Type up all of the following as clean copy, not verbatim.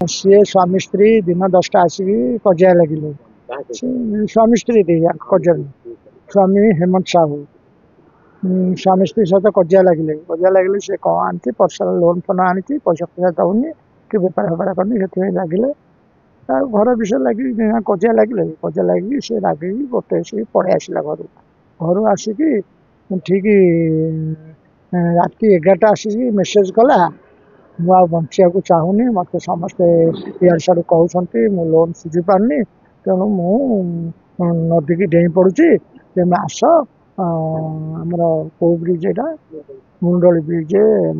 सी स्वामी स्त्री दिन 10टा आसिक कजिया लगिले स्वामी स्त्री कजिया स्वामी हेमंत साहू स्वामी स्त्री सहित कजिया लगिले से कौन आनी पर्सनाल लोन फोन आनी पैसा पैसा दौनी कि बेपार फेपार करनी से लगिले घर विषय लगे कजिया लगे से लगे गोटे से पड़े आसला घर आसिक ठीक राति 11टा आसिक मेसेज कला मुझे बचा चाहूनी मत समस्ते इड़ सड़ कहते मु लोन सुझी पारनी तेणु मु नदी की डेई पड़ुची तेमे आस आमर कौ ब्रिज एटा मुंडली ब्रिज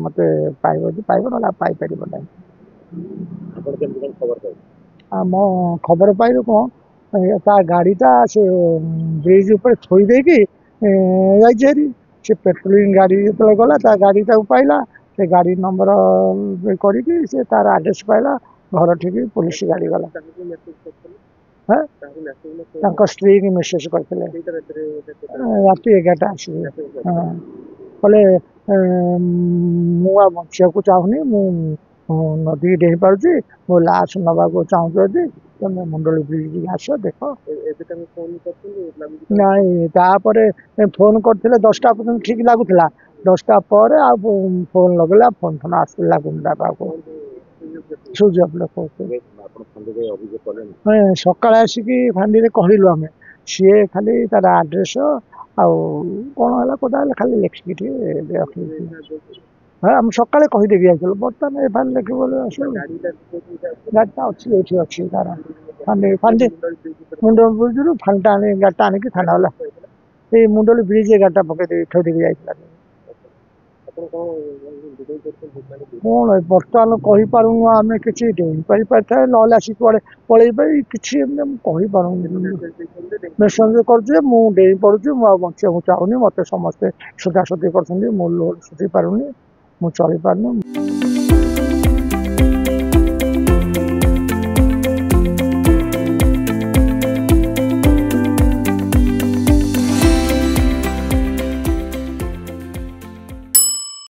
मत पाइब ना पाइपर ना मो खबर पाइल कौन गाड़ीटा से ब्रिज उपर थोई देकी जारी से पेट्रोलिंग गाड़ी जो गला गाड़ीटा पाइला से गाड़ी नंबर करी से तार आड्रेस पाइला घर ठीक पुलिस गाड़ी गला स्त्री की मेसेज करते राति 11टा आसिक कले मुझे बचा चाहूनी मु नदी डेई पार्टी मो लाश नवा चाहूँ तुम मुंडली ब्रिज आस देख ना फोन करते 10टा पर्यटन ठीक लगुला 10टा पर फोन लगेगा फोन फोन आस लगुना सुजब सकाल आसिक फांडी कहलु आम सी खाली तार आड्रेस कौन है कौटा खाली लिखिकी रखी हाँ आम सकाले कहीदे जाइल बर्तमान एफआईआर लिखे गाड़ीटा अच्छी अच्छी तार फांडी फांडी मुंडल ब्रिज फांडा गाड़ीटा आनिक थाना गला ये मुंडली ब्रिज गाड़ीटा पकड़ थोड़ी जाइला कौन बर्तमान कहीपरूँ आम कि डेई पारि ना आसिक पलि कि कहीपरूँ मेसेज कर मुझे पड़ुची मुझे बचा चाहूनी मत समस्ते सुधासुधी कर लोन सुझी पारूनी मु चली पारूनी।